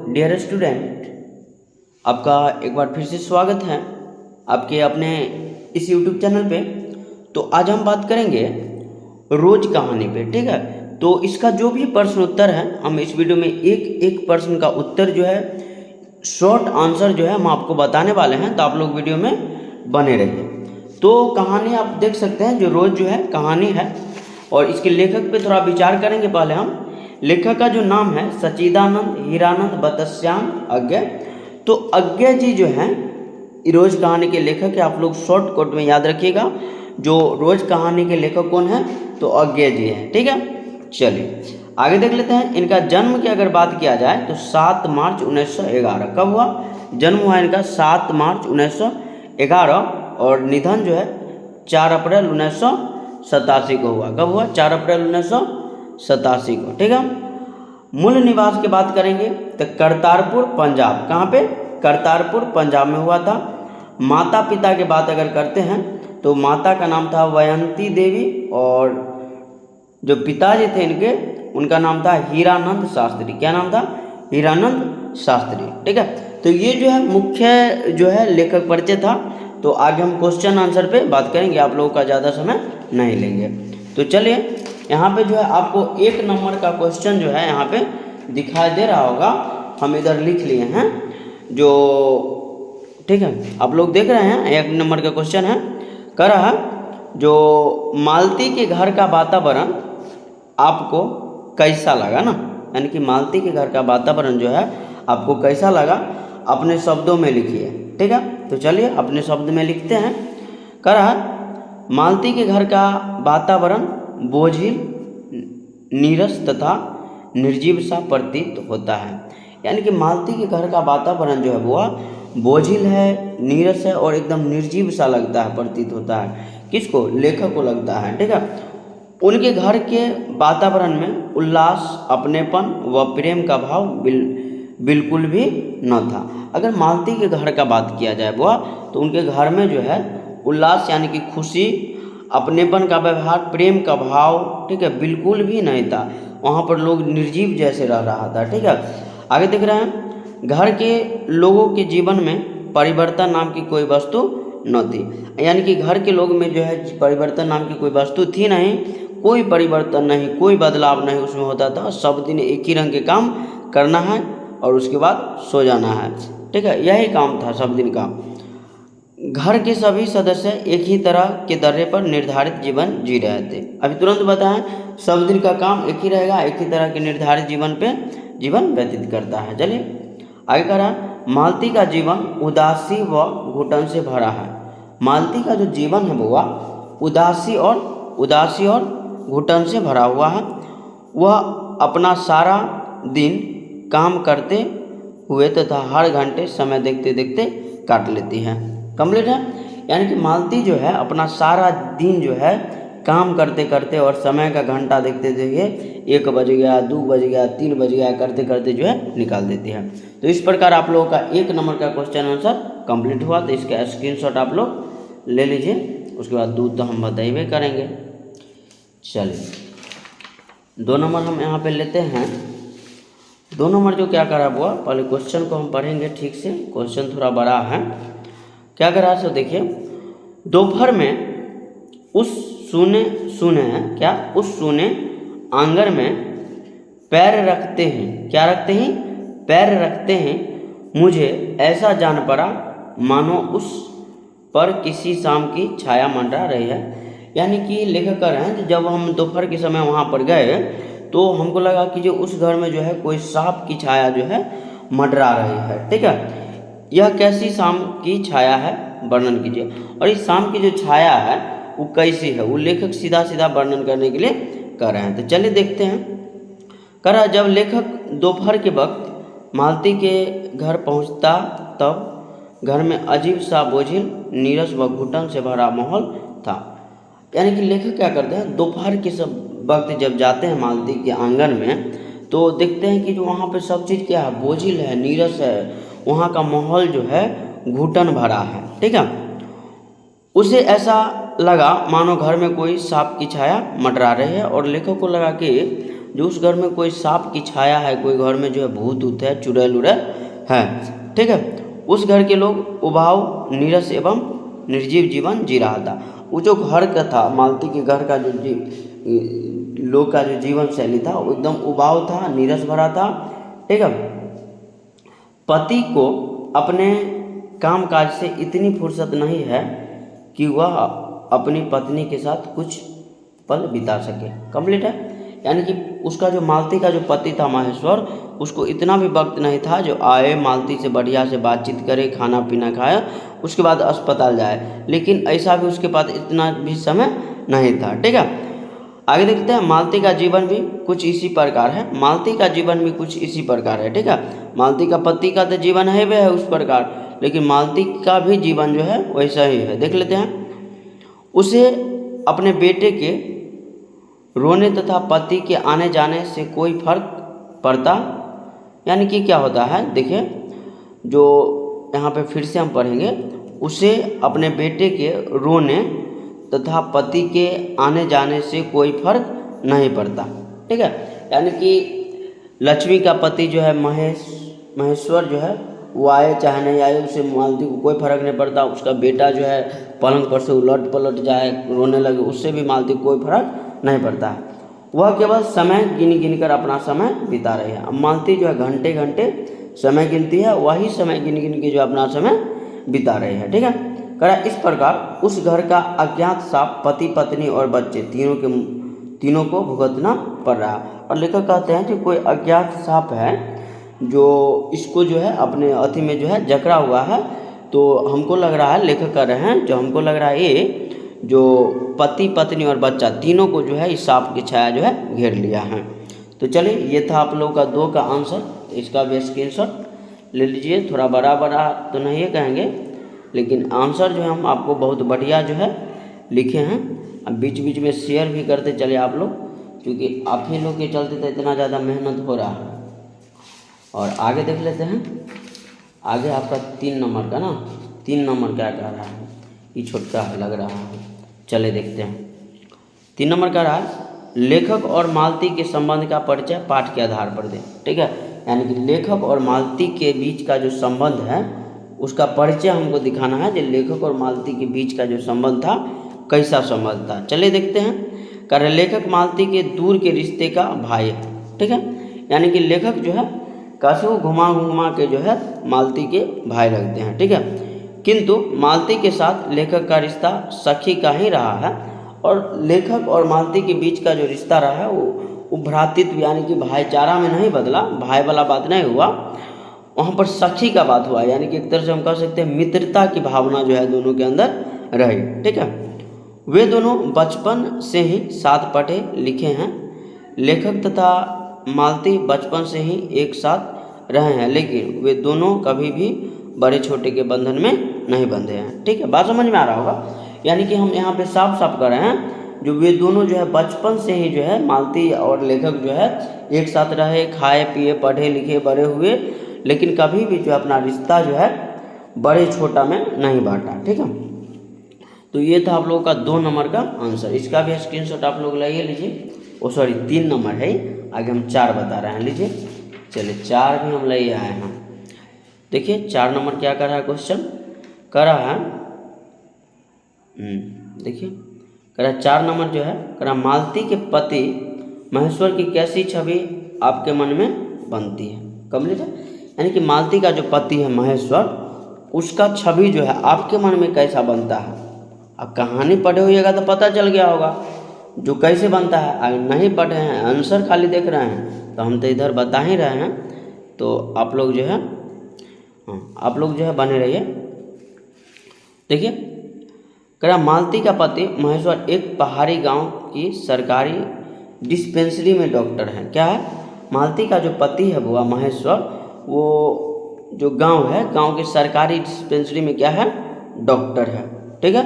Dear student, आपका एक बार फिर से स्वागत है आपके अपने इस यूट्यूब चैनल पे। तो आज हम बात करेंगे रोज कहानी पे, ठीक है। तो इसका जो भी प्रश्न उत्तर है हम इस वीडियो में एक एक प्रश्न का उत्तर जो है, शॉर्ट आंसर जो है हम आपको बताने वाले हैं। तो आप लोग वीडियो में बने रहिए। तो कहानी आप देख सकते हैं, जो रोज जो है कहानी है, और इसके लेखक पे थोड़ा विचार करेंगे। पहले हम लेखक का जो नाम है सच्चिदानंद हीरानंद बतस्याम अज्ञे। तो अज्ञे जी जो हैं रोज कहानी के लेखक है। आप लोग शॉर्ट कोट में याद रखिएगा, जो रोज कहानी के लेखक कौन है, तो अज्ञे जी हैं, ठीक है। चलिए आगे देख लेते हैं। इनका जन्म की अगर बात किया जाए तो 7 मार्च 1911 कब हुआ? जन्म हुआ इनका 7 मार्च 1911, और निधन जो है 4 अप्रैल 1987 को हुआ। कब हुआ? 4 अप्रैल 1987 को, ठीक है। मूल निवास की बात करेंगे तो करतारपुर पंजाब। कहाँ पे? करतारपुर पंजाब में हुआ था। माता पिता की बात अगर करते हैं तो माता का नाम था वयंती देवी, और जो पिताजी थे इनके, उनका नाम था हीरानंद शास्त्री। क्या नाम था? हीरानंद शास्त्री, ठीक है। तो ये जो है मुख्य जो है लेखक परिचय था। तो आगे हम क्वेश्चन आंसर पे बात करेंगे, आप लोगों का ज़्यादा समय नहीं लेंगे। तो चलिए यहाँ पे जो है आपको 1 नंबर का क्वेश्चन जो है यहाँ पे दिखाई दे रहा होगा, हम इधर लिख लिए हैं जो, ठीक है। आप लोग देख रहे हैं 1 नंबर का क्वेश्चन है। कह रहा है जो मालती के घर का वातावरण आपको कैसा लगा ना, यानी कि मालती के घर का वातावरण जो है आपको कैसा लगा, अपने शब्दों में लिखिए, ठीक है। तो चलिए अपने शब्द में लिखते हैं। कह रहा है मालती के घर का वातावरण बोझिल, नीरस तथा निर्जीव सा प्रतीत होता है। यानी कि मालती के घर का वातावरण जो है वो बोझिल है, नीरस है और एकदम निर्जीव सा लगता है, प्रतीत होता है। किसको? लेखक को लगता है, ठीक है। उनके घर के वातावरण में उल्लास, अपनेपन व प्रेम का भाव बिल्कुल भी न था। अगर मालती के घर का बात किया जाए वो, तो उनके घर में जो है उल्लास यानी कि खुशी, अपनेपन का व्यवहार, प्रेम का भाव, ठीक है, बिल्कुल भी नहीं था। वहाँ पर लोग निर्जीव जैसे रह रहा था, ठीक है। आगे देख रहे हैं, घर के लोगों के जीवन में परिवर्तन नाम की कोई वस्तु न थी। यानी कि घर के लोग में जो है परिवर्तन नाम की कोई वस्तु थी नहीं, कोई परिवर्तन नहीं, कोई बदलाव नहीं उसमें होता था। सब दिन एक ही रंग के काम करना है और उसके बाद सो जाना है, ठीक है, यही काम था सब दिन का। घर के सभी सदस्य एक ही तरह के दर्रे पर निर्धारित जीवन जी रहे थे। अभी तुरंत बताएं, सब दिन का काम एक ही रहेगा, एक ही तरह के निर्धारित जीवन पे जीवन व्यतीत करता है। चलिए आगे कह रहा है मालती का जीवन उदासी व घुटन से भरा है। मालती का जो जीवन है वो उदासी और घुटन से भरा हुआ है। वह अपना सारा दिन काम करते हुए तथा हर घंटे समय देखते देखते काट लेती है। कंप्लीट है। यानी कि मालती जो है अपना सारा दिन जो है काम करते करते और समय का घंटा देखते देखते 1 बज गया, 2 बज गया, 3 बज गया करते करते जो है निकाल देती है। तो इस प्रकार आप लोगों का 1 नंबर का क्वेश्चन आंसर कंप्लीट हुआ। तो इसका स्क्रीनशॉट आप लोग ले लीजिए, उसके बाद 2 तो हम बताइए करेंगे। चलिए 2 नंबर हम यहाँ पे लेते हैं। 2 नंबर जो क्या करा हुआ, पहले क्वेश्चन को हम पढ़ेंगे ठीक से, क्वेश्चन थोड़ा बड़ा है। क्या करा सो देखिए, दोपहर में उस सूने आंगन में पैर रखते हैं, क्या रखते हैं? पैर रखते हैं। मुझे ऐसा जान पड़ा मानो उस पर किसी शाम की छाया मंडरा रही है। यानी कि लेखक कह रहे हैं कि जब हम दोपहर के समय वहाँ पर गए तो हमको लगा कि जो उस घर में जो है कोई सांप की छाया जो है मंडरा रही है, ठीक है। यह कैसी शाम की छाया है, वर्णन कीजिए। और इस शाम की जो छाया है वो कैसी है, वो लेखक सीधा सीधा वर्णन करने के लिए कर रहे हैं। तो चलिए देखते हैं। कह रहा जब लेखक दोपहर के वक्त मालती के घर पहुंचता तब घर में अजीब सा बोझिल, नीरस व घुटन से भरा माहौल था। यानी कि लेखक क्या करते हैं, दोपहर के सब वक्त जब जाते हैं मालती के आंगन में तो देखते हैं कि जो वहाँ पे सब चीज़ क्या है, बोझिल है, नीरस है, वहाँ का माहौल जो है घुटन भरा है, ठीक है। उसे ऐसा लगा मानो घर में कोई सांप की छाया मंडरा रही है, और लेखक को लगा कि जो उस घर में कोई सांप की छाया है, कोई घर में जो है भूत ऊत है, चुड़ैल उड़ैल है, ठीक है, उस घर के लोग उबाऊ, नीरस एवं निर्जीव जीवन जी रहा था। वो जो घर का था, मालती के घर का जो लोग का जो जीवन शैली था वो एकदम उबाऊ था, नीरस भरा था, ठीक है। पति को अपने काम काज से इतनी फुर्सत नहीं है कि वह अपनी पत्नी के साथ कुछ पल बिता सके। कंप्लीट है, यानी कि उसका जो मालती का जो पति था माहेश्वर, उसको इतना भी वक्त नहीं था जो आए मालती से बढ़िया से बातचीत करे, खाना पीना खाए, उसके बाद अस्पताल जाए, लेकिन ऐसा भी उसके पास इतना भी समय नहीं था, ठीक है। आगे देखते हैं, मालती का जीवन भी कुछ इसी प्रकार है। मालती का जीवन भी कुछ इसी प्रकार है, ठीक है। मालती का पति का तो जीवन है वह है उस प्रकार, लेकिन मालती का भी जीवन जो है वैसा ही है। देख लेते हैं, उसे अपने बेटे के रोने तथा पति के आने जाने से कोई फर्क पड़ता, यानी कि क्या होता है, देखिए जो यहाँ पे फिर से हम पढ़ेंगे, उसे अपने बेटे के रोने तथा पति के आने जाने से कोई फर्क नहीं पड़ता, ठीक है। यानी कि लक्ष्मी का पति जो है महेश्वर जो है वो आए चाहे नहीं आए, उसे मालती को कोई फर्क नहीं पड़ता। उसका बेटा जो है पलंग पर से उलट पलट जाए, रोने लगे, उससे भी मालती को कोई फर्क नहीं पड़ता है। वह केवल समय गिन गिन कर अपना समय बिता रही है। अब मालती जो है घंटे घंटे समय गिनती है, वही समय गिन गिन के जो अपना समय बिता रही है, ठीक है। करा इस प्रकार उस घर का अज्ञात सांप पति पत्नी और बच्चे तीनों को भुगतना पड़ रहा है। और लेखक कहते हैं कि कोई अज्ञात सांप है जो इसको जो है अपने अथी में जो है जकड़ा हुआ है। तो हमको लग रहा है, लेखक कह रहे हैं, जो हमको लग रहा है ये जो पति पत्नी और बच्चा तीनों को जो है इस सांप की छाया जो है घेर लिया है। तो चलिए, ये था आप लोगों का 2 का आंसर। तो इसका भी स्क्रीनशॉट ले लीजिए। थोड़ा बड़ा बड़ा तो नहीं है कहेंगे, लेकिन आंसर जो है हम आपको बहुत बढ़िया जो है लिखे हैं। अब बीच बीच में शेयर भी करते चले आप लोग, क्योंकि आप ही लोग के चलते तो इतना ज़्यादा मेहनत हो रहा है। और आगे देख लेते हैं, आगे आपका 3 नंबर का ना, 3 नंबर क्या कह रहा है, ये छोटा लग रहा है, चले देखते हैं। 3 नंबर कह रहा है, लेखक और मालती के संबंध का परिचय पाठ के आधार पर दें, ठीक है। यानी कि लेखक और मालती के बीच का जो संबंध है उसका परिचय हमको दिखाना है, जो लेखक और मालती के बीच का जो संबंध था कैसा संबंध था। चलिए देखते हैं। कह रहे लेखक मालती के दूर के रिश्ते का भाई है, ठीक है। यानी कि लेखक जो है कैसे वो घुमा घुमा के जो है मालती के भाई लगते हैं, ठीक है। किंतु मालती के साथ लेखक का रिश्ता सखी का ही रहा है, और लेखक और मालती के बीच का जो रिश्ता रहा है वो भ्रातृत्व यानी कि भाईचारा में नहीं बदला, भाई वाला बात नहीं हुआ, वहाँ पर सखी का बात हुआ। यानी कि एक तरह से हम कह सकते हैं मित्रता की भावना जो है दोनों के अंदर रही, ठीक है। वे दोनों बचपन से ही साथ पढ़े लिखे हैं। लेखक तथा मालती बचपन से ही एक साथ रहे हैं, लेकिन वे दोनों कभी भी बड़े छोटे के बंधन में नहीं बंधे हैं, ठीक है। बात समझ में आ रहा होगा। यानी कि हम यहाँ पे साफ साफ कर रहे हैं, जो वे दोनों जो है बचपन से ही जो है मालती और लेखक जो है एक साथ रहे, खाए पिए, पढ़े लिखे, बड़े हुए, लेकिन कभी भी जो अपना रिश्ता जो है बड़े छोटा में नहीं बांटा, ठीक है। तो ये था आप लोगों का 2 नंबर का आंसर। इसका भी स्क्रीनशॉट आप लोग ले लीजिए। ओ सॉरी 3 नंबर है, आगे हम 4 बता रहे हैं, लीजिए। चलिए 4 भी हम ले आए हैं। देखिए 4 नंबर क्या कर रहा है, क्वेश्चन कर रहा है, देखिए कह रहा 4 नंबर जो है कह रहा मालती के पति महेश्वर की कैसी छवि आपके मन में बनती है। कंप्लीट है, यानी कि मालती का जो पति है महेश्वर, उसका छवि जो है आपके मन में कैसा बनता है। अब कहानी पढ़े होइएगा तो पता चल गया होगा जो कैसे बनता है। अगर नहीं पढ़े हैं, आंसर खाली देख रहे हैं, तो हम तो इधर बता ही रहे हैं। तो आप लोग जो है आप लोग जो है बने रहिए। देखिए कह रहा मालती का पति महेश्वर एक पहाड़ी गांव की सरकारी डिस्पेंसरी में डॉक्टर है। क्या है, मालती का जो पति है बुआ महेश्वर, वो जो गांव है, गांव के सरकारी डिस्पेंसरी में क्या है, डॉक्टर है, ठीक है।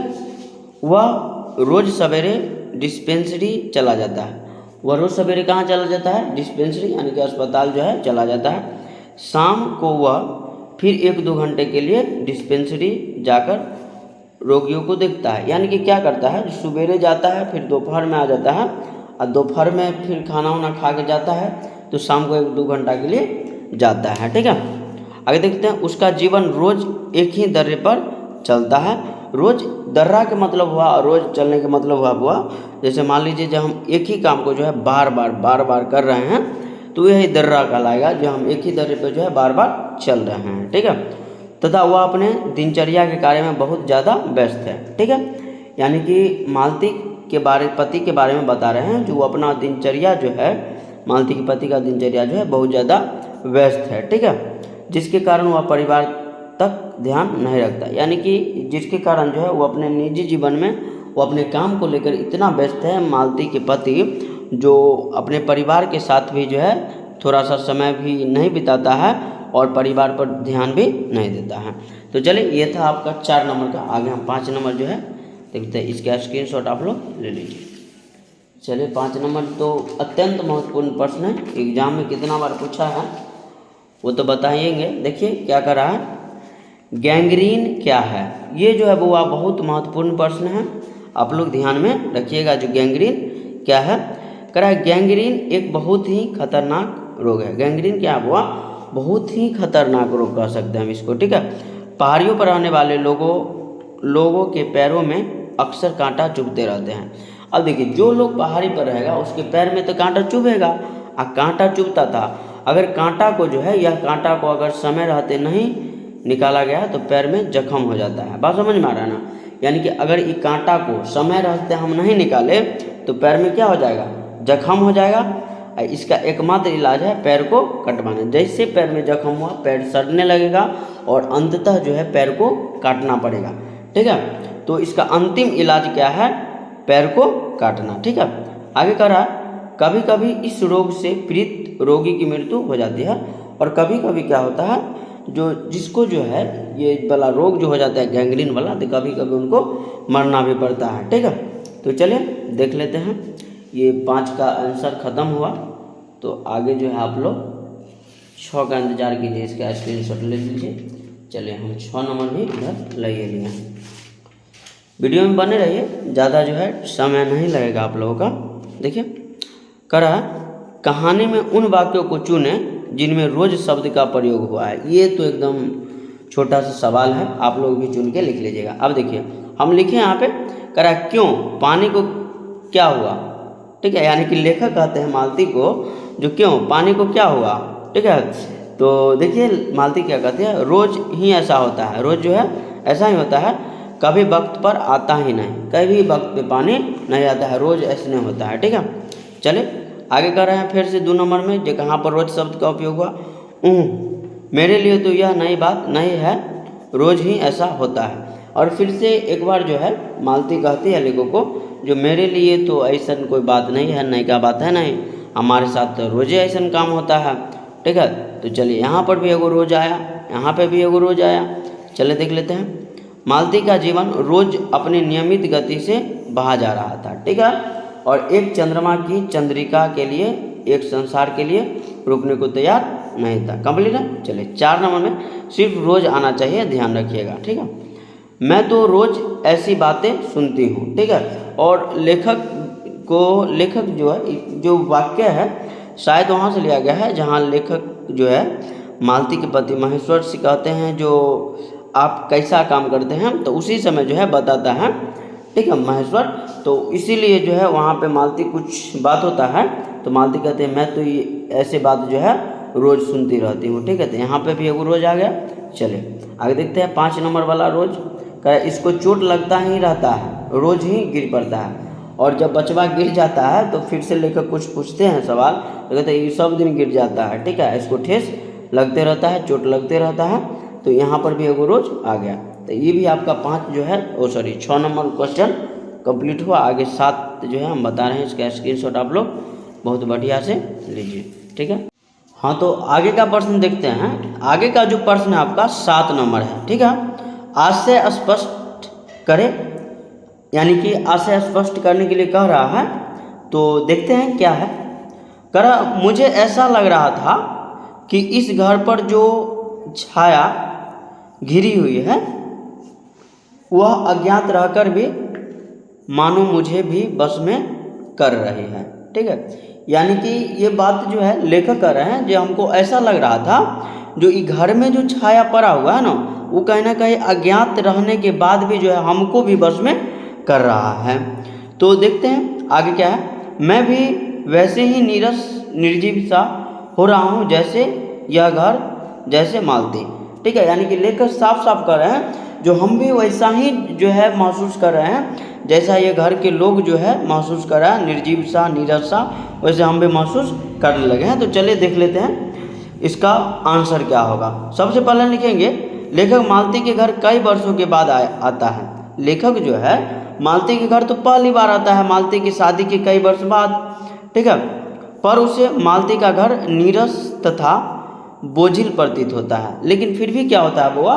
वह रोज़ सवेरे डिस्पेंसरी चला जाता है। वह रोज़ सवेरे कहाँ चला जाता है, डिस्पेंसरी यानी कि अस्पताल जो है चला जाता है। शाम को वह फिर 1-2 घंटे के लिए डिस्पेंसरी जाकर रोगियों को देखता है। यानी कि क्या करता है, सवेरे जाता है, फिर दोपहर में आ जाता है, और दोपहर में फिर खाना वाना खा के जाता है, तो शाम को 1-2 घंटा के लिए जाता है। ठीक है, आगे देखते हैं। उसका जीवन रोज एक ही दर्रे पर चलता है। रोज दर्रा के मतलब हुआ और रोज चलने के मतलब हुआ जैसे मान लीजिए जब हम एक ही काम को जो है बार बार कर रहे हैं तो यही दर्रा कहलाएगा, जो हम एक ही दर्रे पर जो है बार बार चल रहे हैं। ठीक है, तथा वह अपने दिनचर्या के कार्य में बहुत ज़्यादा व्यस्त है। ठीक है, यानी कि मालती के पति के बारे में बता रहे हैं, जो वो अपना दिनचर्या जो है, मालती के पति का दिनचर्या जो है बहुत ज़्यादा व्यस्त है। ठीक है, जिसके कारण वह परिवार तक ध्यान नहीं रखता, यानी कि जिसके कारण जो है वो अपने निजी जीवन में वो अपने काम को लेकर इतना व्यस्त है, मालती के पति, जो अपने परिवार के साथ भी जो है थोड़ा सा समय भी नहीं बिताता है और परिवार पर ध्यान भी नहीं देता है। तो चलिए, ये था आपका 4 नंबर का। आगे हम 5 नंबर जो है देखते हैं, इसका स्क्रीनशॉट आप लोग ले लीजिए। चलिए, 5 नंबर तो अत्यंत महत्वपूर्ण प्रश्न है, एग्जाम में कितना बार पूछा है वो तो बताएंगे। देखिए क्या कर रहा है, गैंग्रीन क्या है, ये जो है वो बहुत महत्वपूर्ण प्रश्न है, आप लोग ध्यान में रखिएगा। जो गैंग्रीन क्या है, कह रहा है गैंग्रीन एक बहुत ही खतरनाक रोग है। गैंग्रीन क्या हुआ, बहुत ही खतरनाक रोग कह सकते हैं हम इसको। ठीक है, पहाड़ियों पर रहने वाले लोगों के पैरों में अक्सर कांटा चुभते रहते हैं। अब देखिए, जो लोग पहाड़ी पर रहेगा उसके पैर में तो कांटा चुभेगा, और कांटा चुभता था। अगर कांटा को जो है, यह कांटा को अगर समय रहते नहीं निकाला गया तो पैर में जख्म हो जाता है। बात समझ में आ रहा है ना, यानी कि अगर ये कांटा को समय रहते हम नहीं निकाले तो पैर में क्या हो जाएगा, जख्म हो जाएगा। इसका एकमात्र इलाज है पैर को कटवाना। जैसे पैर में जख्म हुआ, पैर सड़ने लगेगा और अंततः जो है पैर को काटना पड़ेगा। ठीक है, तो इसका अंतिम इलाज क्या है, पैर को काटना। ठीक है, आगे कह रहा है कभी कभी इस रोग से पीड़ित रोगी की मृत्यु हो जाती है, और कभी कभी क्या होता है, जो जिसको जो है ये वाला रोग जो हो जाता है गैंग्रीन वाला, तो कभी कभी उनको मरना भी पड़ता है। ठीक है, तो चलिए देख लेते हैं। ये 5 का आंसर ख़त्म हुआ, तो आगे जो है आप लोग 6 का इंतज़ार कीजिए, इसका स्क्रीनशॉट ले लीजिए। चलिए, हम 6 नंबर भी इधर ले लिए। वीडियो में बने रहिए, ज़्यादा जो है समय नहीं लगेगा आप लोगों का। देखिए, करा कहानी में उन वाक्यों को चुने जिनमें रोज शब्द का प्रयोग हुआ है। ये तो एकदम छोटा सा सवाल है, आप लोग भी चुन के लिख लीजिएगा। अब देखिए, हम लिखे यहाँ पे, करा क्यों पानी को क्या हुआ। ठीक है, यानी कि लेखक कहते हैं मालती को, जो क्यों पानी को क्या हुआ। ठीक है, तो देखिए मालती क्या कहती है, रोज ही ऐसा होता है, रोज जो है ऐसा ही होता है, कभी वक्त पर आता ही नहीं, कभी वक्त पे पानी नहीं आता है, रोज ऐसे नहीं होता है। ठीक है, चलिए आगे कर रहे हैं फिर से 2 नंबर में, जो कहाँ पर रोज शब्द का उपयोग हुआ। मेरे लिए तो यह नई बात नहीं है, रोज ही ऐसा होता है। और फिर से एक बार जो है मालती कहती है लेखक को, जो मेरे लिए तो ऐसा कोई बात नहीं है, नई का बात है नहीं, हमारे साथ तो रोज ऐसा काम होता है। ठीक है, तो चलिए यहाँ पर भी एगो रोज आया, यहाँ पे भी एगो रोज आया। चलिए देख लेते हैं। मालती का जीवन रोज अपनी नियमित गति से बहा जा रहा था। ठीक है, और एक चंद्रमा की चंद्रिका के लिए, एक संसार के लिए रुकने को तैयार नहीं था। कंप्लीट है। चलिए 4 नंबर में सिर्फ रोज आना चाहिए, ध्यान रखिएगा। ठीक है, मैं तो रोज ऐसी बातें सुनती हूँ। ठीक है, और लेखक जो है, जो वाक्य है शायद वहाँ से लिया गया है जहाँ लेखक जो है मालती के पति महेश्वर से कहते हैं, जो आप कैसा काम करते हैं, तो उसी समय जो है बताता है। ठीक है, महेश्वर, तो इसीलिए जो है वहाँ पे मालती कुछ बात होता है तो मालती कहते हैं मैं तो ये ऐसे बात जो है रोज़ सुनती रहती हूँ। ठीक है, तो यहाँ पे भी एगो रोज आ गया। चलिए आगे देखते हैं 5 नंबर वाला रोज का, इसको चोट लगता ही रहता है, रोज ही गिर पड़ता है, और जब बचवा गिर जाता है तो फिर से लेकर कुछ पूछते हैं सवाल, तो कहते हैं ये सब दिन गिर जाता है। ठीक है, इसको ठेस लगते रहता है, चोट लगते रहता है, तो यहाँ पर भी एगो रोज आ गया। तो ये भी आपका 5 जो है 6 नंबर क्वेश्चन कंप्लीट हुआ। आगे 7 जो है हम बता रहे हैं, इसका स्क्रीनशॉट आप लोग बहुत बढ़िया से लीजिए। ठीक है, हाँ, तो आगे का प्रश्न देखते हैं। आगे का जो प्रश्न है आपका 7 नंबर है। ठीक है, आज से स्पष्ट करें, यानी कि आज से स्पष्ट करने के लिए कह रहा है, तो देखते हैं क्या है। कह रहा मुझे ऐसा लग रहा था कि इस घर पर जो छाया घिरी हुई है वह अज्ञात रहकर भी मानो मुझे भी बस में कर रही है। ठीक है। यानी कि ये बात जो है लेखक कर रहे हैं, जो हमको ऐसा लग रहा था जो ये घर में जो छाया पड़ा हुआ है ना, वो कहीं ना कहीं अज्ञात रहने के बाद भी जो है हमको भी बस में कर रहा है। तो देखते हैं आगे क्या है। मैं भी वैसे ही नीरस निर्जीव सा हो रहा हूँ जैसे यह घर, जैसे मालती, ठीक है। यानी कि लेखक साफ साफ कर रहे हैं जो हम भी वैसा ही जो है महसूस कर रहे हैं जैसा ये घर के लोग जो है महसूस कर रहा है, निर्जीव सा नीरस सा, वैसे हम भी महसूस करने लगे हैं। तो चलिए देख लेते हैं इसका आंसर क्या होगा। सबसे पहले लिखेंगे लेखक मालती के घर कई वर्षों के बाद आता है। लेखक जो है मालती के घर तो पहली बार आता है, मालती की शादी के कई वर्ष बाद, ठीक है। पर उसे मालती का घर नीरस तथा बोझिल प्रतीत होता है। लेकिन फिर भी क्या होता है बुआ,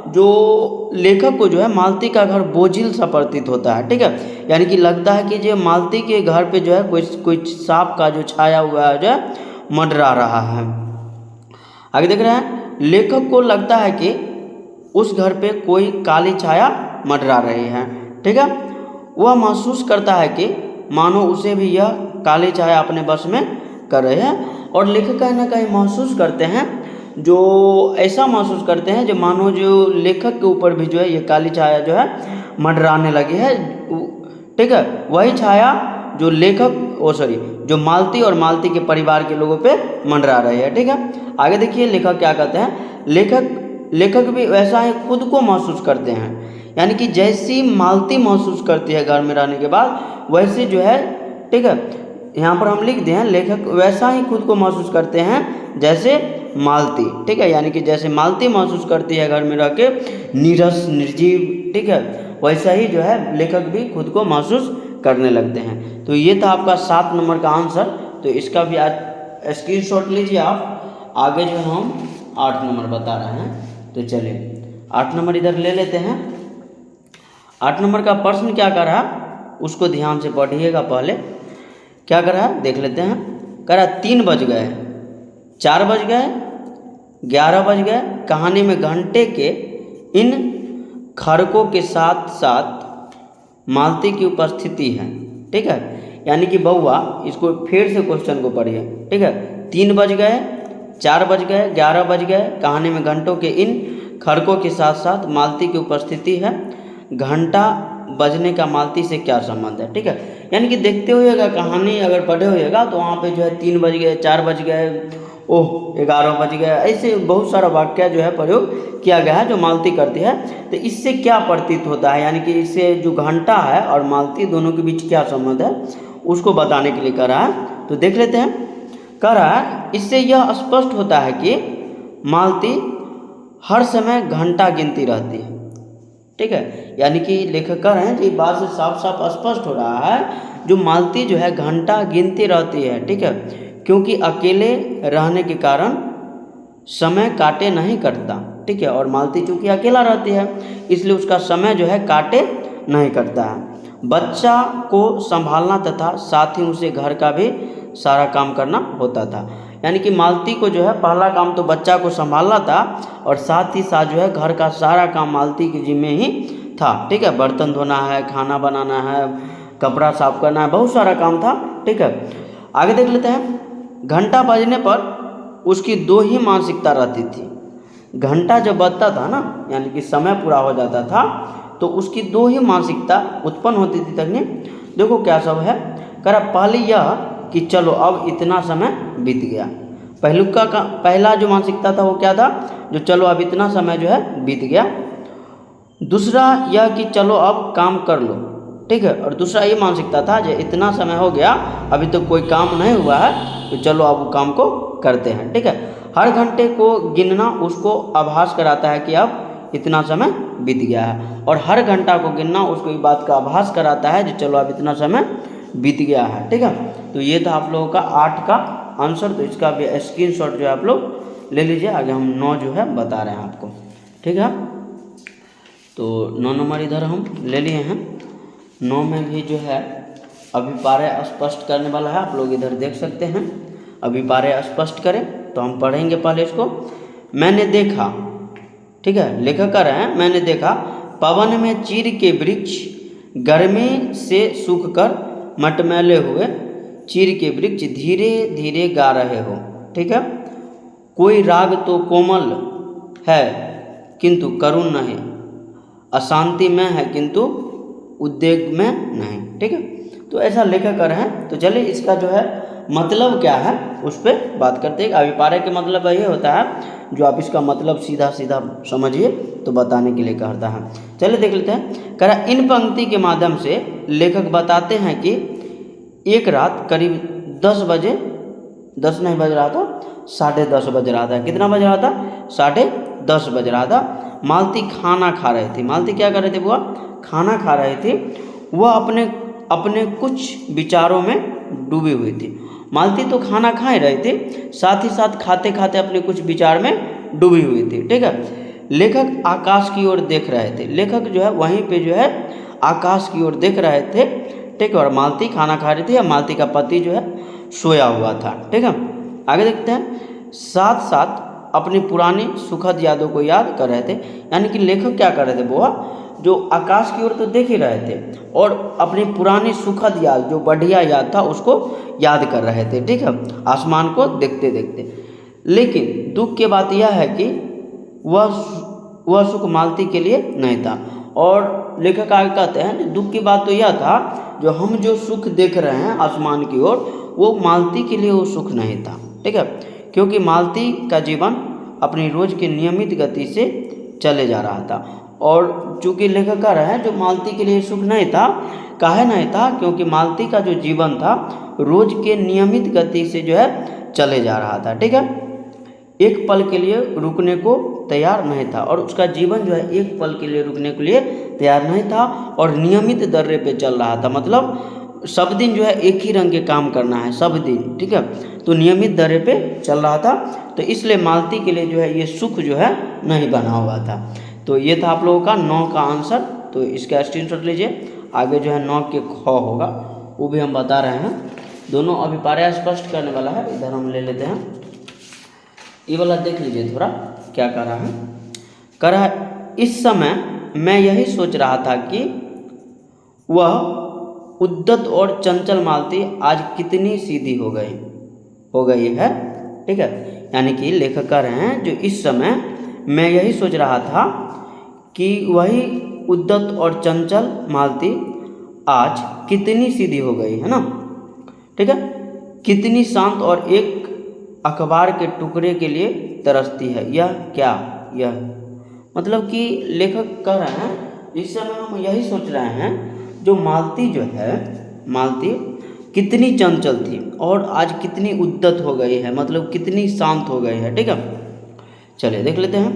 जो लेखक को जो है मालती का घर बोझिल सा प्रतीत होता है, ठीक है। यानी कि लगता है कि जो मालती के घर पे जो है कोई सांप का जो छाया हुआ है जो है मंडरा रहा है। आगे देख रहे हैं, लेखक को लगता है कि उस घर पे कोई काली छाया मंडरा रही है, ठीक है। वह महसूस करता है कि मानो उसे भी यह काली छाया अपने बस में कर रहे हैं। और लेखक कहीं ना कहीं महसूस करते हैं, जो ऐसा महसूस करते हैं जो मानो जो लेखक के ऊपर भी जो है ये काली छाया जो है मंडराने लगी है, ठीक है। वही छाया जो जो मालती और मालती के परिवार के लोगों पे मंडरा रही है, ठीक है। आगे देखिए लेखक क्या कहते हैं। लेखक भी वैसा ही खुद को महसूस करते हैं, यानी कि जैसी मालती महसूस करती है घर में रहने के बाद, वैसे जो है, ठीक है, यहाँ पर हम लिख दें हैं लेखक वैसा ही खुद को महसूस करते हैं जैसे मालती, ठीक है। यानी कि जैसे मालती महसूस करती है घर में रह के नीरस निर्जीव, ठीक है, वैसा ही जो है लेखक भी खुद को महसूस करने लगते हैं। तो ये था आपका 7 नंबर का आंसर। तो इसका भी आज स्क्रीनशॉट लीजिए आप। आगे जो हम 8 नंबर बता रहे हैं, तो चलिए 8 नंबर इधर ले लेते हैं। 8 नंबर का प्रश्न क्या कर रहा है उसको ध्यान से पढ़िएगा। पहले क्या कर रहा है देख लेते हैं। कह रहा 3 बज गए, 4 बज गए, 11 बज गए, कहानी में घंटे के इन खड़कों के साथ साथ मालती की उपस्थिति है, ठीक है। यानी कि बउआ इसको फिर से क्वेश्चन को पढ़िए, ठीक है। 3 बज गए, 4 बज गए, 11 बज गए, कहानी में घंटों के इन खड़कों के साथ साथ मालती की उपस्थिति है। घंटा बजने का मालती से क्या संबंध है, ठीक है। यानी कि देखते हुएगा कहानी अगर पढ़े हुएगा तो वहाँ पे जो है 3 बज गए, 4 बज गए, 11 बज गए, ऐसे बहुत सारा वाक्य जो है प्रयोग किया गया है जो मालती करती है। तो इससे क्या प्रतीत होता है, यानी कि इससे जो घंटा है और मालती दोनों के बीच क्या संबंध है उसको बताने के लिए कह रहा है। तो देख लेते हैं। कह रहा है इससे यह स्पष्ट होता है कि मालती हर समय घंटा गिनती रहती है, ठीक है। यानी कि लेखक कह रहे हैं कि बात से साफ साफ स्पष्ट हो रहा है जो मालती जो है घंटा गिनती रहती है, ठीक है, क्योंकि अकेले रहने के कारण समय काटे नहीं कटता, ठीक है। और मालती चूंकि अकेला रहती है इसलिए उसका समय जो है काटे नहीं कटता है। बच्चा को संभालना तथा साथ ही उसे घर का भी सारा काम करना होता था। यानी कि मालती को जो है पहला काम तो बच्चा को संभालना था और साथ ही साथ जो है घर का सारा काम मालती के जिम्मे ही था, ठीक है। बर्तन धोना है, खाना बनाना है, कपड़ा साफ करना है, बहुत सारा काम था, ठीक है। आगे देख लेते हैं। घंटा बजने पर उसकी 2 ही मानसिकता रहती थी। घंटा जब बजता था ना, यानी कि समय पूरा हो जाता था, तो उसकी 2 ही मानसिकता उत्पन्न होती थी तकनी। देखो क्या सब है। कह रहा पहले यह कि चलो अब इतना समय बीत गया। पहला जो मानसिकता था वो क्या था, जो चलो अब इतना समय जो है बीत गया। दूसरा यह कि चलो अब काम कर लो, ठीक है। और दूसरा ये मानसिकता था जो इतना समय हो गया अभी तो कोई काम नहीं हुआ है, तो चलो अब वो काम को करते हैं, ठीक है। हर घंटे को गिनना उसको आभास कराता है कि अब इतना समय बीत गया है, और हर घंटा को गिनना उसको इस बात का आभास कराता है जो चलो अब इतना समय बीत गया है, ठीक है। तो ये था आप लोगों का 8 का आंसर। तो इसका भी स्क्रीनशॉट जो है आप लोग ले लीजिए। आगे हम 9 जो है बता रहे हैं आपको, ठीक है। तो 9 नंबर इधर हम ले लिए हैं। 9 में भी जो है अभिप्राय स्पष्ट करने वाला है, आप लोग इधर देख सकते हैं। अभिप्राय स्पष्ट करें तो हम पढ़ेंगे पहले इसको। मैंने देखा, ठीक है, लेखक कह रहे हैं मैंने देखा पवन में चीर के वृक्ष गर्मी से सूख कर मटमैले हुए चीर के वृक्ष धीरे धीरे गा रहे हो। ठीक है, कोई राग तो कोमल है किंतु करुण नहीं, अशांति में है किंतु उद्वेग में नहीं। ठीक है, तो ऐसा लेखक कर रहे हैं। तो चलिए इसका जो है मतलब क्या है उस पर बात करते हैं। अभिप्राय के मतलब ये होता है जो आप इसका मतलब सीधा सीधा समझिए तो बताने के लिए कहता है। चलिए देख लेते हैं। कह रहा इन पंक्ति के माध्यम से लेखक बताते हैं कि एक रात करीब 10 बजे, 10 नहीं बज रहा था, 10:30 बज रहा था। कितना बज रहा था? 10:30 बज रहा था। मालती खाना खा रहे थे। मालती क्या कर रहे थे? वो खाना खा रहे थे। वह अपने कुछ विचारों में डूबी हुई थी। मालती तो खाना खा ही रहे थे, साथ ही साथ खाते खाते अपने कुछ विचार में डूबी हुई थी। ठीक है, लेखक आकाश की ओर देख रहे थे। लेखक जो है वहीं पे जो है आकाश की ओर देख रहे थे। ठीक है, और मालती खाना खा रही थी या मालती का पति जो है सोया हुआ था। ठीक है, आगे देखते हैं। साथ साथ अपनी पुरानी सुखद यादों को याद कर रहे थे। यानी कि लेखक क्या कर रहे थे? वो जो आकाश की ओर तो देख ही रहे थे और अपनी पुरानी सुखद याद, जो बढ़िया याद था, उसको याद कर रहे थे। ठीक है, आसमान को देखते देखते। लेकिन दुख की बात यह है कि वह सुख मालती के लिए नहीं था। और लेखक आगे कहते हैं दुख की बात तो यह था जो हम जो सुख देख रहे हैं आसमान की ओर, वो मालती के लिए वो सुख नहीं था। ठीक है, क्योंकि मालती का जीवन अपनी रोज की नियमित गति से चले जा रहा था। और चूँकि लेखक कह रहे हैं जो मालती के लिए सुख नहीं था, काहे नहीं था? क्योंकि मालती का जो जीवन था रोज के नियमित गति से जो है चले जा रहा था। ठीक है, एक पल के लिए रुकने को तैयार नहीं था। और उसका जीवन जो है एक पल के लिए रुकने के लिए तैयार नहीं था और नियमित दर्रे पे चल रहा था। मतलब सब दिन जो है एक ही रंग के काम करना है, सब दिन। ठीक है, तो नियमित दर्रे पे चल रहा था, तो इसलिए मालती के लिए जो है ये सुख जो है नहीं बना हुआ था। तो ये था आप लोगों का 9 का आंसर। तो इसका स्क्रीनशॉट लीजिए। आगे जो है 9 के ख होगा वो भी हम बता रहे हैं। दोनों अभिप्राय स्पष्ट करने वाला है। इधर हम ले लेते हैं, ये वाला देख लीजिए थोड़ा क्या कर रहा है। कर रहा है इस समय मैं यही सोच रहा था कि वह उद्दत और चंचल मालती आज कितनी सीधी हो गई है। ठीक है, यानी कि लेखक कह रहे हैं जो इस समय मैं यही सोच रहा था कि वही उद्दत और चंचल मालती आज कितनी सीधी हो गई है ना। ठीक है, कितनी शांत और एक अखबार के टुकड़े के लिए तरसती है। यह क्या? यह मतलब कि लेखक कह रहे हैं इस समय हम यही सोच रहे हैं जो मालती जो है, मालती कितनी चंचल थी और आज कितनी उद्दत हो गई है, मतलब कितनी शांत हो गई है। ठीक है, चलिए देख लेते हैं।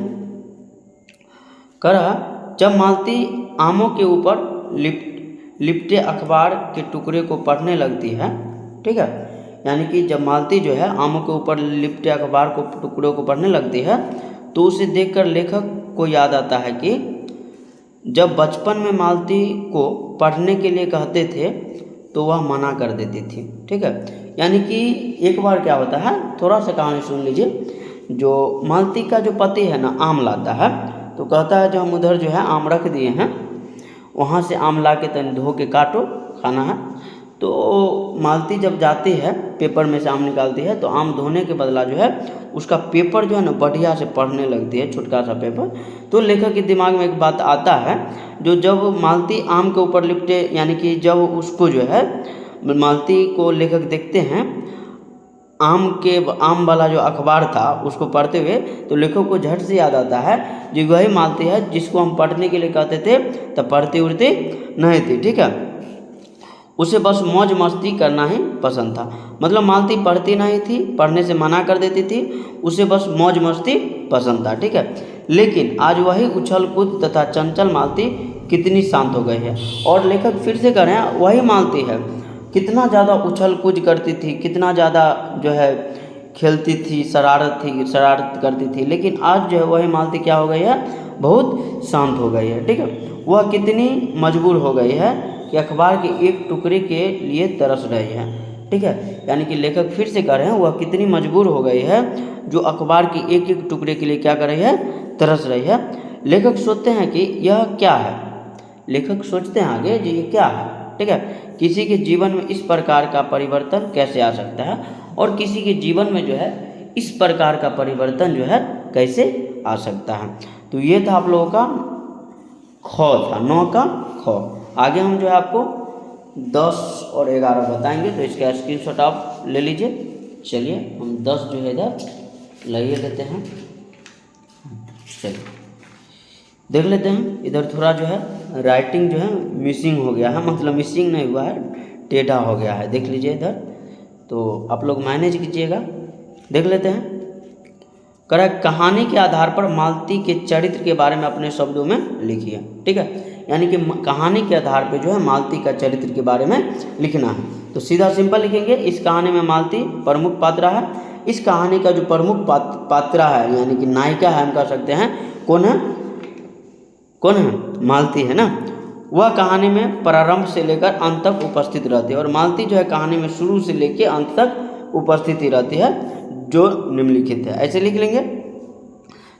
कह रहा जब मालती आमों के ऊपर लिपटे अखबार के टुकड़े को पढ़ने लगती है। ठीक है, यानी कि जब मालती जो है आमों के ऊपर लिपटे अखबार को टुकड़ों को पढ़ने लगती है तो उसे देखकर लेखक को याद आता है कि जब बचपन में मालती को पढ़ने के लिए कहते थे तो वह मना कर देती थी। ठीक है, यानी कि एक बार क्या होता है, थोड़ा सा कहानी सुन लीजिए। जो मालती का जो पति है ना, आम लाता है तो कहता है जो हम उधर जो है आम रख दिए हैं, वहाँ से आम ला के तन धो के काटो, खाना है। तो मालती जब जाती है पेपर में से आम निकालती है तो आम धोने के बदला जो है उसका पेपर जो है ना बढ़िया से पढ़ने लगती है, छोटका सा पेपर। तो लेखक के दिमाग में एक बात आता है जो जब मालती आम के ऊपर लिपटे, यानी कि जब उसको जो है मालती को लेखक देखते हैं आम वाला जो अखबार था उसको पढ़ते हुए, तो लेखक को झट से याद आता है जो वही मालती है जिसको हम पढ़ने के लिए कहते थे तब पढ़ती उड़ती नहीं थी। ठीक है, उसे बस मौज मस्ती करना ही पसंद था। मतलब मालती पढ़ती नहीं थी, पढ़ने से मना कर देती थी, उसे बस मौज मस्ती पसंद था। ठीक है, लेकिन आज वही उछल कूद तथा चंचल मालती कितनी शांत हो गई है। और लेखक फिर से कह रहे हैं वही मालती है कितना ज़्यादा उछल कूद करती थी, कितना ज़्यादा जो है खेलती थी, शरारत करती थी, लेकिन आज जो है वही मालती क्या हो गई है, बहुत शांत हो गई है। ठीक है, वह कितनी मजबूर हो गई है कि अखबार के एक टुकड़े के लिए तरस रही है। ठीक है, यानी कि लेखक फिर से कह रहे हैं वह कितनी मजबूर हो गई है जो अखबार के एक एक टुकड़े के लिए क्या कर रही है, तरस रही है। लेखक सोचते हैं कि यह क्या है। लेखक सोचते हैं आगे जी ये क्या है। ठीक है। किसी के जीवन में इस प्रकार का परिवर्तन कैसे आ सकता है, और किसी के जीवन में जो है इस प्रकार का परिवर्तन जो है कैसे आ सकता है। तो ये था आप लोगों का ख था, 9 का ख। आगे हम जो है आपको 10 और 11 बताएंगे, तो इसका स्क्रीनशॉट आप ले लीजिए। चलिए हम 10 जो है इधर ले लेते हैं। चलिए देख लेते हैं। इधर थोड़ा जो है राइटिंग जो है मिसिंग हो गया है, मतलब मिसिंग नहीं हुआ है, टेढ़ा हो गया है, देख लीजिए इधर, तो आप लोग मैनेज कीजिएगा। देख लेते हैं। कह रहा है कहानी के आधार पर मालती के चरित्र के बारे में अपने शब्दों में लिखिए, ठीक है। यानी कि कहानी के आधार पर जो है मालती का चरित्र के बारे में लिखना है। तो सीधा सिंपल लिखेंगे, इस कहानी में मालती प्रमुख पात्र है। इस कहानी का जो प्रमुख पात्र है यानी कि नायिका है, हम कह सकते हैं कौन है, कौन है, मालती है ना। वह कहानी में प्रारंभ से लेकर अंत तक उपस्थित रहती है, और मालती जो है कहानी में शुरू से लेकर अंत तक उपस्थित ही रहती है, जो निम्नलिखित है। ऐसे लिख लेंगे।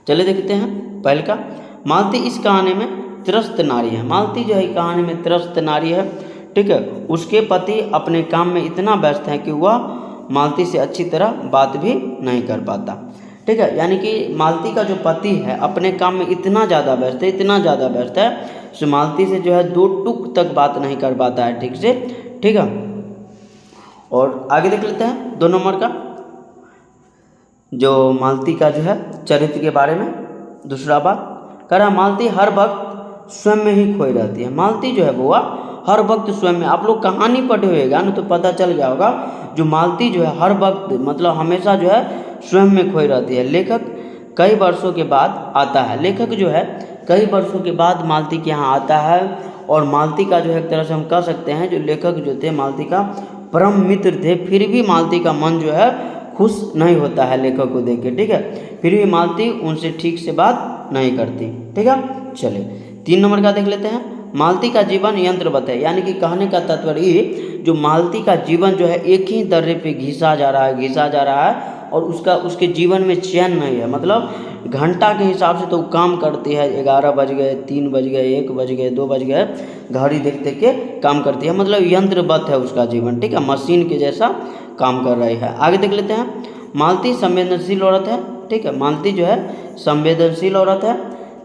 चलिए देखते हैं। पहले का, मालती इस कहानी में त्रस्त नारी है। मालती जो है कहानी में त्रस्त नारी है, ठीक है। उसके पति अपने काम में इतना व्यस्त है कि वह मालती से अच्छी तरह बात भी नहीं कर पाता, ठीक है। यानी कि मालती का जो पति है अपने काम में इतना ज़्यादा व्यस्त है, इतना ज़्यादा व्यस्त है, तो मालती से जो है 2 टूक तक बात नहीं कर पाता है ठीक से, ठीक है। और आगे देख लेते हैं 2 नंबर का, जो मालती का जो है चरित्र के बारे में दूसरा बात कह रहा, मालती हर वक्त स्वयं में ही खोई रहती है। मालती जो है बुआ हर वक्त स्वयं में, आप लोग कहानी पढ़े होगा ना तो पता चल गया होगा, जो मालती जो है हर वक्त मतलब हमेशा जो है स्वयं में खोई रहती है। लेखक कई वर्षों के बाद आता है, लेखक जो है कई वर्षों के बाद मालती के यहाँ आता है, और मालती का जो है एक तरह से हम कह सकते हैं जो लेखक जो थे मालती का परम मित्र थे, फिर भी मालती का मन जो है खुश नहीं होता है लेखक को देख के, ठीक है। फिर भी मालती उनसे ठीक से बात नहीं करती, ठीक है। चलिए 3 नंबर का देख लेते हैं। मालती का जीवन यंत्रवत है, यानी कि कहने का तात्पर्य ये, जो मालती का जीवन जो है एक ही दर्रे पे घिसा जा रहा है, घिसा जा रहा है, और उसके जीवन में चैन नहीं है। मतलब घंटा के हिसाब से तो काम करती है, 11 बज गए, 3 बज गए, 1 बज गए, 2 बज गए, घड़ी देख देख के काम करती है, मतलब यंत्रवत है उसका जीवन, ठीक है, मशीन के जैसा काम कर रही है। आगे देख लेते हैं। मालती संवेदनशील औरत है, ठीक है। मालती जो है संवेदनशील औरत है,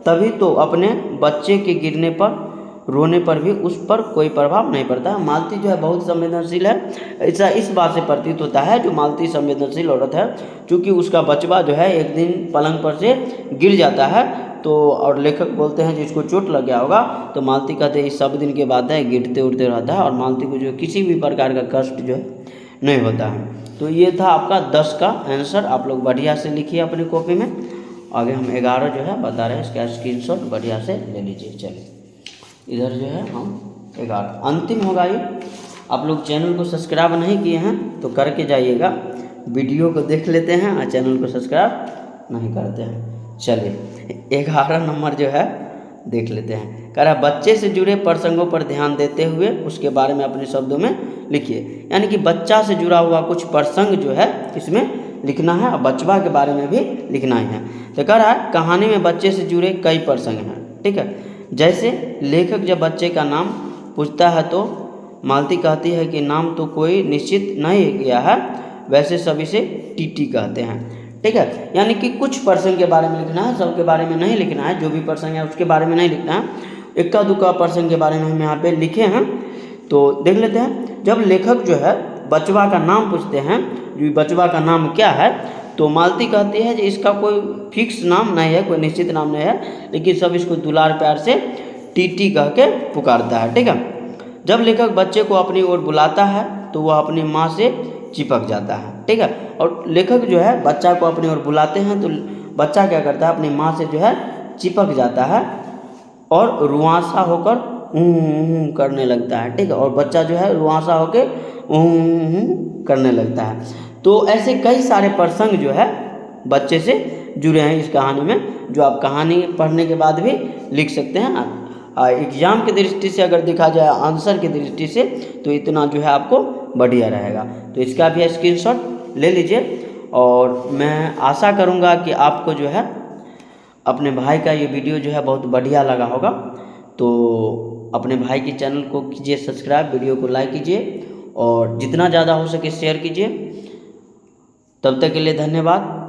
तभी तो अपने बच्चे के गिरने पर, रोने पर भी उस पर कोई प्रभाव नहीं पड़ता है। मालती जो है बहुत संवेदनशील है, ऐसा इस बात से प्रतीत होता है जो मालती संवेदनशील औरत है, क्योंकि उसका बचवा जो है एक दिन पलंग पर से गिर जाता है, तो और लेखक बोलते हैं जिसको चोट लग गया होगा, तो मालती कहते हैं इस सब दिन के बाद है गिरते उड़ते रहता है, और मालती को जो किसी भी प्रकार का कष्ट जो है नहीं होता है। तो ये था आपका 10 का आंसर, आप लोग बढ़िया से लिखिए अपनी कॉपी में। आगे हम 11 जो है बता रहे हैं, इसका स्क्रीनशॉट बढ़िया से ले लीजिए। चलिए इधर जो है हम 11 अंतिम होगा ये। आप लोग चैनल को सब्सक्राइब नहीं किए हैं तो करके जाइएगा, वीडियो को देख लेते हैं और चैनल को सब्सक्राइब नहीं करते हैं। चलिए 11 नंबर जो है देख लेते हैं। कह रहा बच्चे से जुड़े प्रसंगों पर ध्यान देते हुए उसके बारे में अपने शब्दों में लिखिए, यानी कि बच्चा से जुड़ा हुआ कुछ प्रसंग जो है इसमें लिखना है, और बचवा के बारे में भी लिखना ही है। तो कह रहा है कहानी में बच्चे से जुड़े कई प्रसंग हैं, ठीक है। जैसे लेखक जब बच्चे का नाम पूछता है तो मालती कहती है कि नाम तो कोई निश्चित नहीं किया है, वैसे सभी से टीटी कहते हैं, ठीक है। यानी कि कुछ प्रसंग के बारे में लिखना है, सबके बारे में नहीं लिखना है, जो भी प्रसंग है उसके बारे में नहीं लिखना है, इक्का दुक्का प्रसंग के बारे में हम यहाँ पे लिखे हैं। तो देख लेते हैं। जब लेखक जो है बचवा का नाम पूछते हैं, जो बचवा का नाम क्या है, तो मालती कहती है कि इसका कोई फिक्स नाम नहीं है, कोई निश्चित नाम नहीं है, लेकिन सब इसको दुलार प्यार से टीटी कह के पुकारता है, ठीक है। जब लेखक बच्चे को अपनी ओर बुलाता है तो वह अपनी माँ से चिपक जाता है, ठीक है। और लेखक जो है बच्चा को अपनी ओर बुलाते हैं तो बच्चा क्या करता है, अपनी माँ से जो है चिपक जाता है और रुआंसा होकर करने लगता है, ठीक है। और बच्चा जो है रुआंसा होकर करने लगता है। तो ऐसे कई सारे प्रसंग जो है बच्चे से जुड़े हैं इस कहानी में, जो आप कहानी पढ़ने के बाद भी लिख सकते हैं। एग्जाम की दृष्टि से अगर देखा जाए, आंसर की दृष्टि से, तो इतना जो है आपको बढ़िया रहेगा। तो इसका भी स्क्रीनशॉट ले लीजिए, और मैं आशा करूँगा कि आपको जो है अपने भाई का ये वीडियो जो है बहुत बढ़िया लगा होगा। तो अपने भाई के चैनल को कीजिए सब्सक्राइब, वीडियो को लाइक कीजिए और जितना ज़्यादा हो सके शेयर कीजिए। तब तक के लिए धन्यवाद।